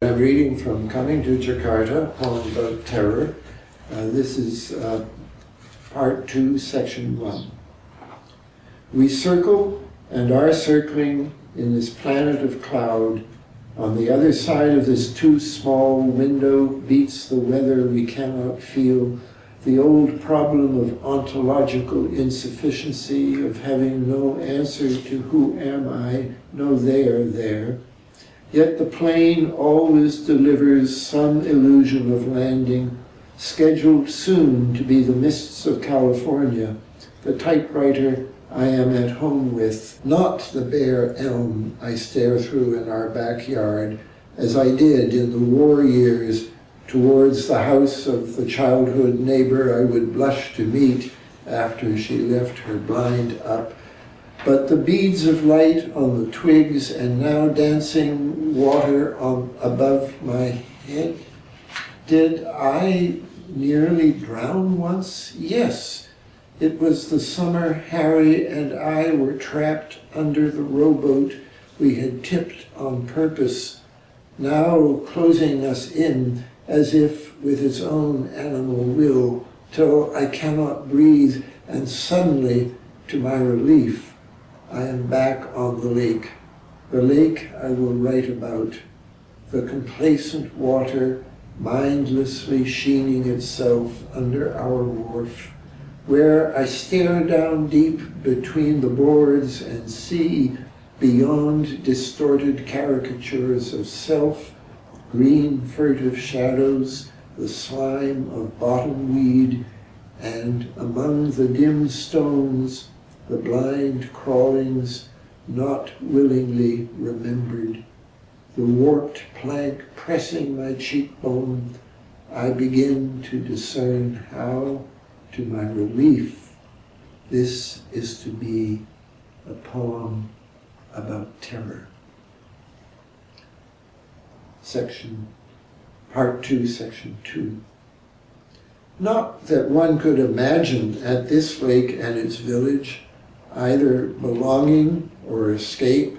I'm reading from Coming to Jakarta, a poem about terror. This is part 2, section 1. We circle and are circling in this planet of cloud. On the other side of this too small window beats the weather we cannot feel, the old problem of ontological insufficiency, of having no answer to who am I, no there. Yet the plane always delivers some illusion of landing, scheduled soon to be the mists of California, the typewriter I am at home with, not the bare elm I stare through in our backyard, as I did in the war years towards the house of the childhood neighbor I would blush to meet after she left her blind up, but the beads of light on the twigs and now dancing water above my head. Did I nearly drown once? Yes. It was the summer Harry and I were trapped under the rowboat we had tipped on purpose, now closing us in as if with its own animal will, till I cannot breathe, and suddenly, to my relief, I am back on the lake I will write about, the complacent water mindlessly sheening itself under our wharf, where I stare down deep between the boards and see, beyond distorted caricatures of self, green furtive shadows, the slime of bottom weed, and among the dim stones, the blind crawlings not willingly remembered. The warped plank pressing my cheekbone, I begin to discern how, to my relief, this is to be a poem about terror. Part 2, section 2. Not that one could imagine at this lake and its village either belonging or escape.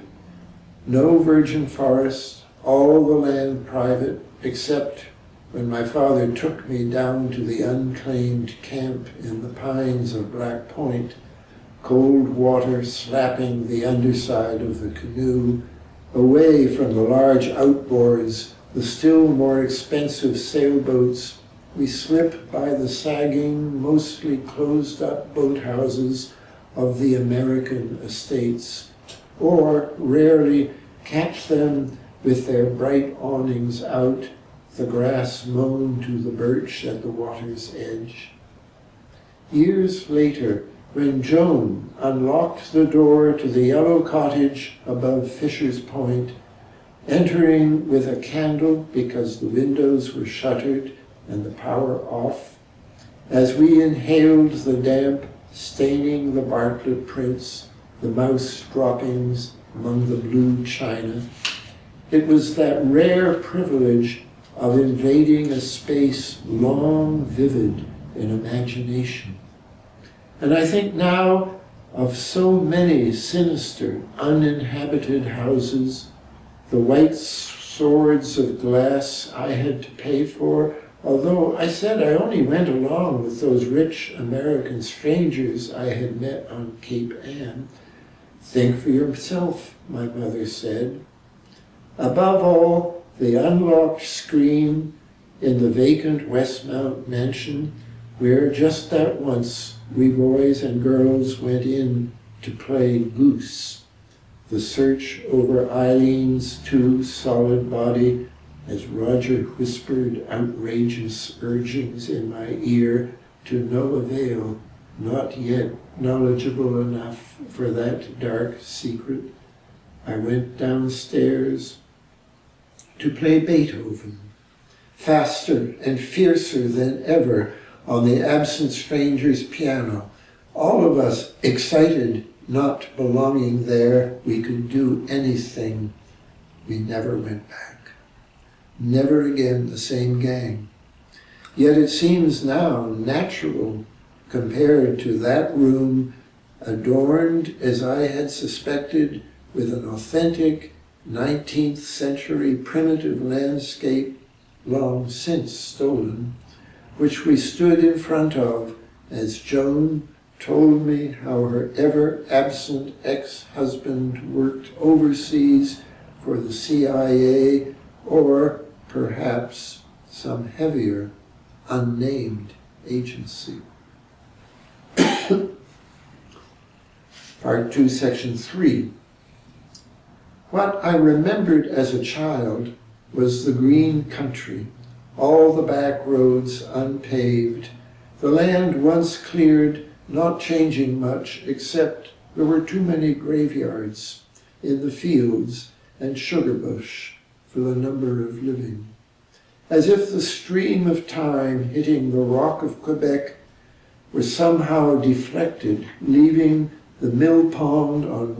No virgin forest, all the land private, except when my father took me down to the unclaimed camp in the pines of Black Point, cold water slapping the underside of the canoe, away from the large outboards, the still more expensive sailboats. We slip by the sagging, mostly closed-up boathouses of the American estates, or rarely catch them with their bright awnings out, the grass mown to the birch at the water's edge. Years later, when Joan unlocked the door to the yellow cottage above Fisher's Point, entering with a candle because the windows were shuttered and the power off, as we inhaled the damp, staining the Bartlett prints, the mouse droppings among the blue china, it was that rare privilege of invading a space long vivid in imagination. And I think now of so many sinister, uninhabited houses, the white swords of glass I had to pay for, although I said I only went along with those rich American strangers I had met on Cape Ann. Think for yourself, my mother said. Above all, the unlocked screen in the vacant Westmount mansion, where just that once we boys and girls went in to play goose, the search over Eileen's too solid body as Roger whispered outrageous urgings in my ear to no avail, not yet knowledgeable enough for that dark secret. I went downstairs to play Beethoven, faster and fiercer than ever on the absent stranger's piano, all of us excited, not belonging there. We could do anything. We never went back. Never again the same gang. Yet it seems now natural compared to that room adorned, as I had suspected, with an authentic 19th century primitive landscape long since stolen, which we stood in front of as Joan told me how her ever-absent ex-husband worked overseas for the CIA or perhaps some heavier, unnamed agency. Part 2, Section 3. What I remembered as a child was the green country, all the back roads unpaved, the land once cleared, not changing much, except there were too many graveyards in the fields and sugar bush for the number of living. As if the stream of time hitting the rock of Quebec were somehow deflected, leaving the mill pond on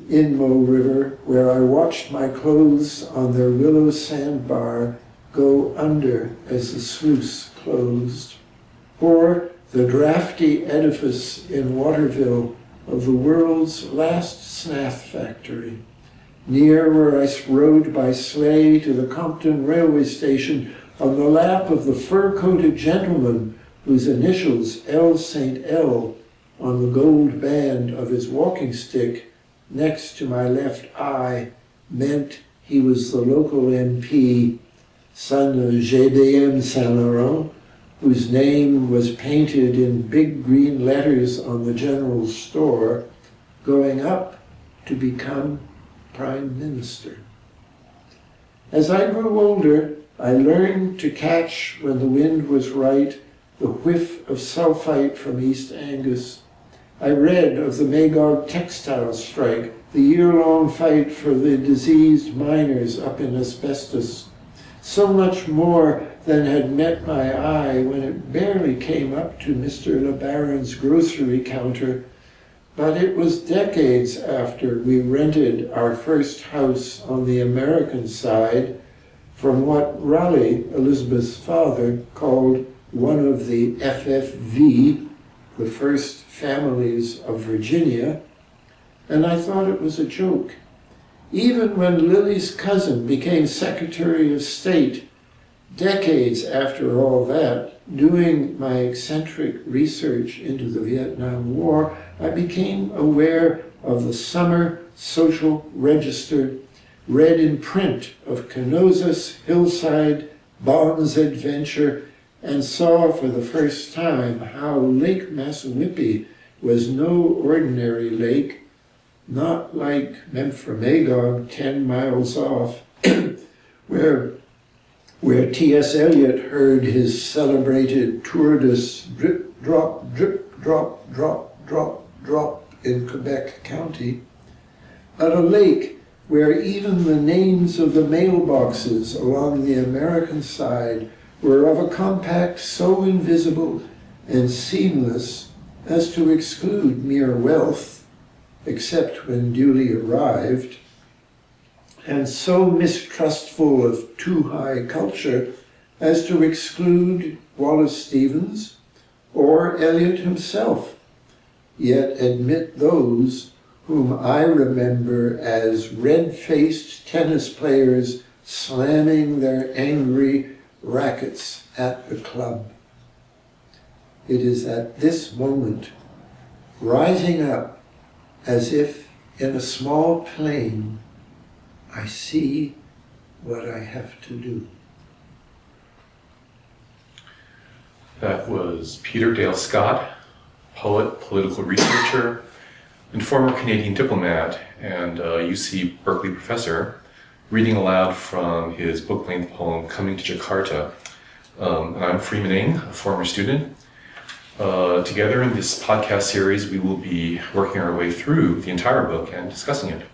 in Moe River, where I watched my clothes on their willow sandbar go under as the sluice closed, or the drafty edifice in Waterville of the world's last snath factory, near where I rode by sleigh to the Compton railway station on the lap of the fur-coated gentleman whose initials L. St. L. on the gold band of his walking stick next to my left eye meant he was the local MP, son of GDM Saint Laurent, whose name was painted in big green letters on the general store, going up to become Prime Minister. As I grew older, I learned to catch, when the wind was right, the whiff of sulfite from East Angus. I read of the Magog textile strike, the year-long fight for the diseased miners up in asbestos. So much more than had met my eye when it barely came up to Mr. LeBaron's grocery counter, but it was decades after we rented our first house on the American side from what Raleigh, Elizabeth's father, called one of the FFV, the First Families of Virginia, and I thought it was a joke. Even when Lily's cousin became Secretary of State, decades after all that, doing my eccentric research into the Vietnam War, I became aware of the summer social register read in print of Canosa's hillside Bond's adventure, and saw for the first time how Lake Massawippi was no ordinary lake, not like Memphremagog 10 miles off, where T.S. Eliot heard his celebrated tour de drip, drop, drip, drop, drop, drop, drop in Quebec County, but a lake where even the names of the mailboxes along the American side were of a compact so invisible and seamless as to exclude mere wealth, except when duly arrived, and so mistrustful of II.i culture as to exclude Wallace Stevens or Eliot himself, yet admit those whom I remember as red-faced tennis players slamming their angry rackets at the club. It is at this moment, rising up as if in a small plane, I see what I have to do. That was Peter Dale Scott, poet, political researcher, and former Canadian diplomat and UC Berkeley professor, reading aloud from his book-length poem, Coming to Jakarta. And I'm Freeman Ng, a former student. Together in this podcast series, we will be working our way through the entire book and discussing it.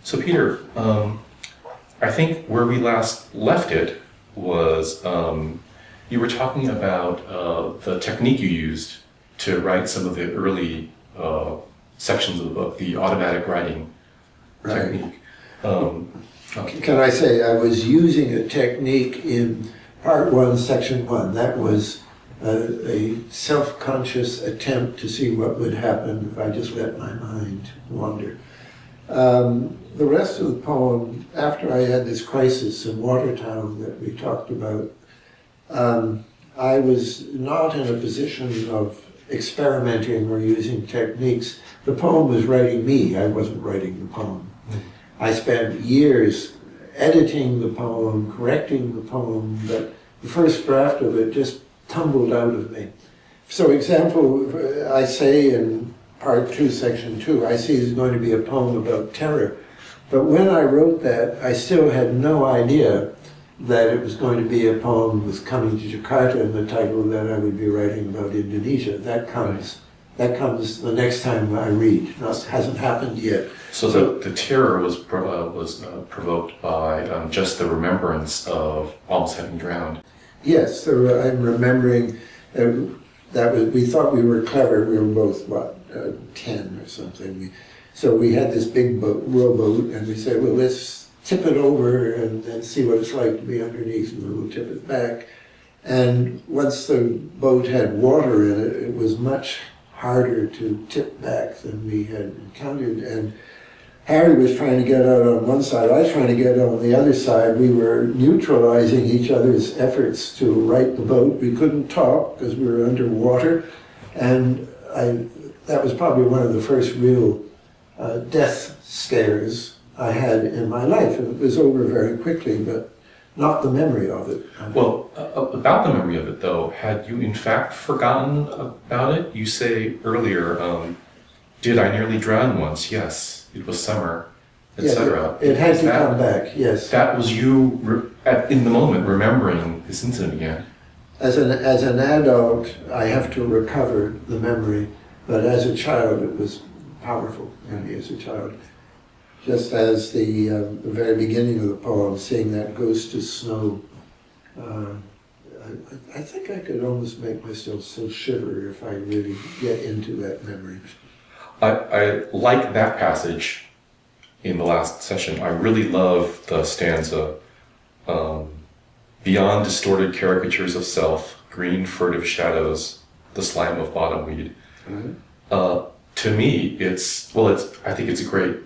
So Peter, I think where we last left it was you were talking about the technique you used to write some of the early sections of the book, the automatic writing technique. Can I say I was using a technique in part 1, section 1. That was a self-conscious attempt to see what would happen if I just let my mind wander. The rest of the poem, after I had this crisis in Watertown that we talked about, I was not in a position of experimenting or using techniques. The poem was writing me, I wasn't writing the poem. I spent years editing the poem, correcting the poem, but the first draft of it just tumbled out of me. So example, I say in part 2, section 2, I see there's going to be a poem about terror. But when I wrote that, I still had no idea that it was going to be a poem with coming to Jakarta in the title, that I would be writing about Indonesia. That comes the next time I read. It hasn't happened yet. So the terror was provoked by just the remembrance of almost having drowned. Yes, I'm remembering we thought we were clever. We were both, 10 or something. So we had this big rowboat, and we said, well, let's tip it over and see what it's like to be underneath, and then we'll tip it back. And once the boat had water in it, it was much harder to tip back than we had encountered. And Harry was trying to get out on one side, I was trying to get out on the other side. We were neutralizing each other's efforts to right the boat. We couldn't talk because we were underwater. And that was probably one of the first real death scares I had in my life. And it was over very quickly, but not the memory of it. Well, about the memory of it though, had you in fact forgotten about it? You say earlier, did I nearly drown once? Yes. It was summer, etc. It had to come back, yes. That was you, in the moment, remembering this incident again. As an adult, I have to recover the memory, but as a child, it was powerful in me as a child. Just as the very beginning of the poem, seeing that ghost of snow, I think I could almost make myself so shiver if I really get into that memory. I like that passage in the last session. I really love the stanza, beyond distorted caricatures of self, green furtive shadows, the slime of bottomweed. Mm-hmm. To me, I think it's a great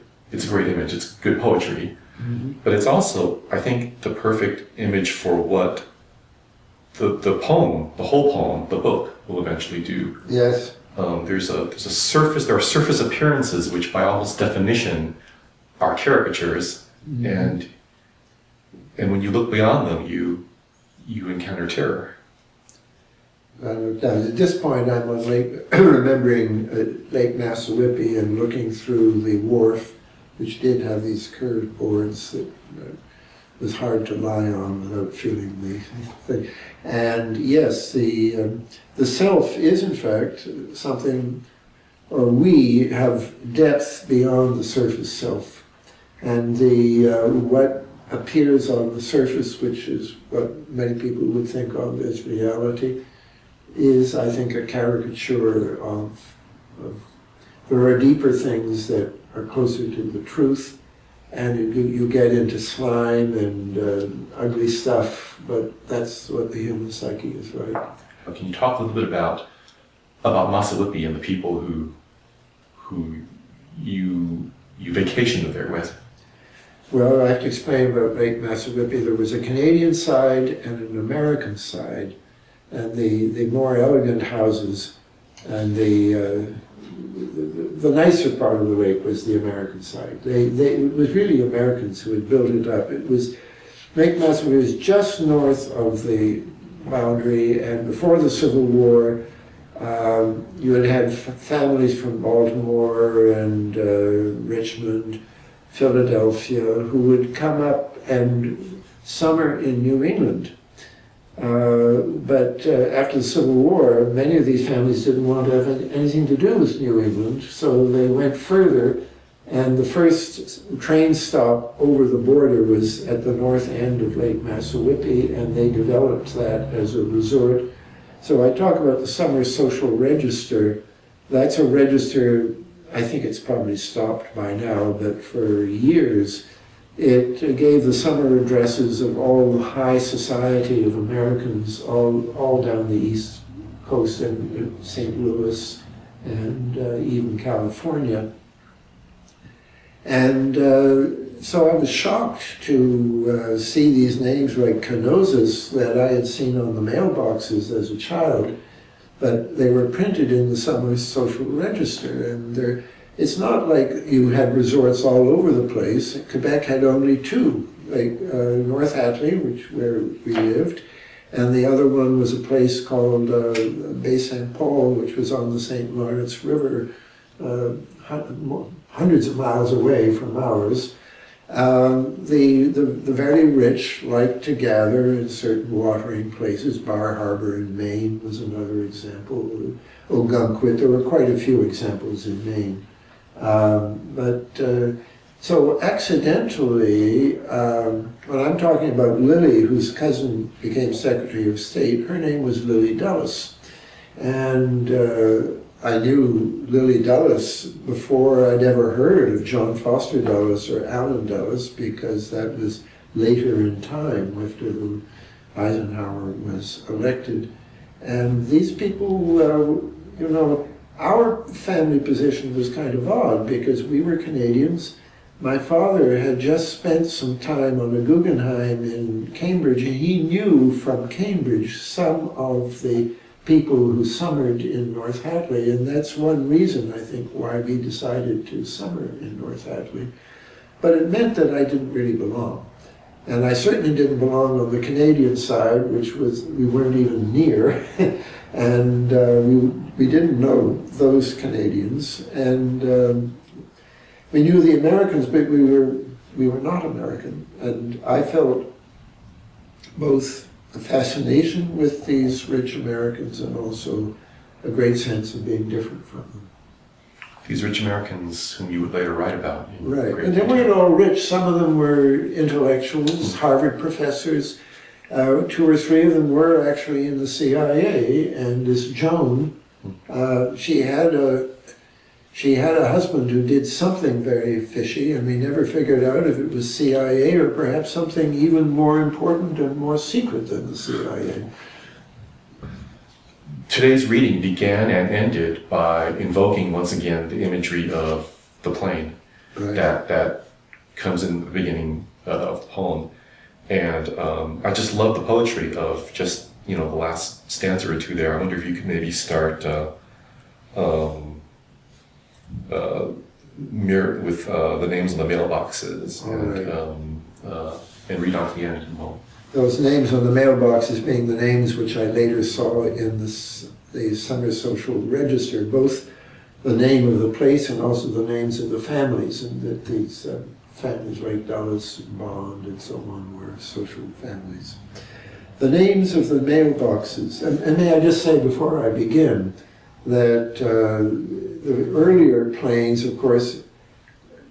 image. It's good poetry, mm-hmm. But it's also, I think, the perfect image for what the poem, the whole poem, the book will eventually do. Yes. There are surface appearances which by almost definition are caricatures, mm-hmm. and when you look beyond them, you encounter terror. At this point, I'm on remembering Lake Massacre and looking through the wharf, which did have these curved boards that was hard to lie on without feeling the thing. And yes, the self is in fact something, or we have depth beyond the surface self. And what appears on the surface, which is what many people would think of as reality, is, I think, a caricature of there are deeper things that are closer to the truth, and you get into slime and ugly stuff, but that's what the human psyche is, right? Can you talk a little bit about Massacre and the people who you vacationed there with? Well, I have to explain about Lake Massacre. There was a Canadian side and an American side, and the more elegant houses and the nicer part of the lake was the American side. It was really Americans who had built it up. Lake Massacre was just north of the boundary, and before the Civil War, you had families from Baltimore and Richmond, Philadelphia, who would come up and summer in New England. But after the Civil War, many of these families didn't want to have anything to do with New England, so they went further, and the first train stop over the border was at the north end of Lake Massacre, and they developed that as a resort. So I talk about the summer social register. That's a register, I think it's probably stopped by now, but for years, it gave the summer addresses of all the high society of Americans all down the East Coast and St. Louis and even California. And so I was shocked to see these names like Canosa's that I had seen on the mailboxes as a child, but they were printed in the Summer Social Register. And it's not like you had resorts all over the place. Quebec had only two, like North Hatley, where we lived, and the other one was a place called Bay St. Paul, which was on the St. Lawrence River, hundreds of miles away from ours. The very rich liked to gather in certain watering places. Bar Harbor in Maine was another example. Ogunquit, there were quite a few examples in Maine. So accidentally, when I'm talking about Lily, whose cousin became Secretary of State, her name was Lily Dulles. And I knew Lily Dulles before I'd ever heard of John Foster Dulles or Allen Dulles, because that was later in time after Eisenhower was elected. And these people, you know, our family position was kind of odd because we were Canadians. My father had just spent some time on a Guggenheim in Cambridge, and he knew from Cambridge some of the people who summered in North Hatley, and that's one reason, I think, why we decided to summer in North Hatley. But it meant that I didn't really belong. And I certainly didn't belong on the Canadian side, which was, we weren't even near. And we didn't know those Canadians. And we knew the Americans, but we were not American. And I felt both a fascination with these rich Americans and also a great sense of being different from them. These rich Americans whom you would later write about. Right, and they weren't all rich. Some of them were intellectuals, Harvard professors. 2 or 3 of them were actually in the CIA, and this Joan, she had a husband who did something very fishy, and we never figured out if it was CIA or perhaps something even more important and more secret than the CIA. Today's reading began and ended by invoking once again the imagery of the plane. Right. That comes in the beginning of the poem. And I just love the poetry of just, you know, the last stanza or two there. I wonder if you could maybe start with the names on the mailboxes and read on to the end. Those names on the mailboxes being the names which I later saw in the Summer Social Register, both the name of the place and also the names of the families, and that these families like Dulles, Bond, and so on were social families. The names of the mailboxes, and may I just say before I begin that the earlier planes, of course,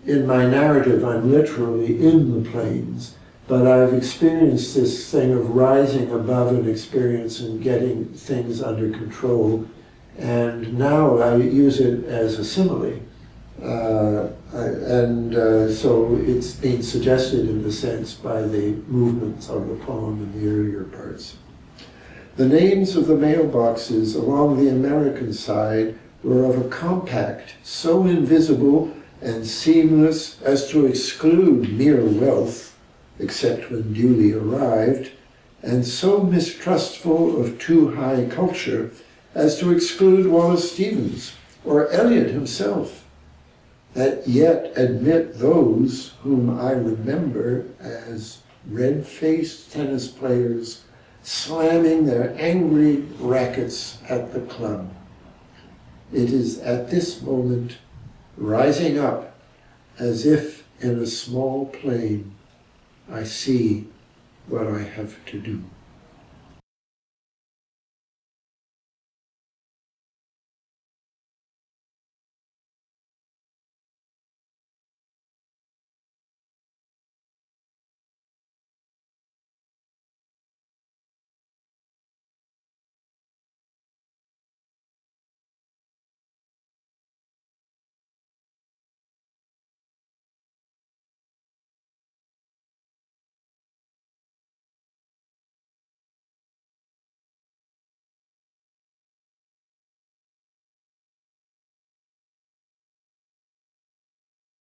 in my narrative I'm literally in the planes, but I've experienced this thing of rising above an experience and getting things under control, and now I use it as a simile. So it's being suggested in a sense by the movements of the poem in the earlier parts. The names of the mailboxes along the American side were of a compact, so invisible and seamless as to exclude mere wealth, except when duly arrived, and so mistrustful of II.i. culture as to exclude Wallace Stevens or Eliot himself, that yet admit those whom I remember as red-faced tennis players slamming their angry rackets at the club. It is at this moment rising up as if in a small plane I see what I have to do.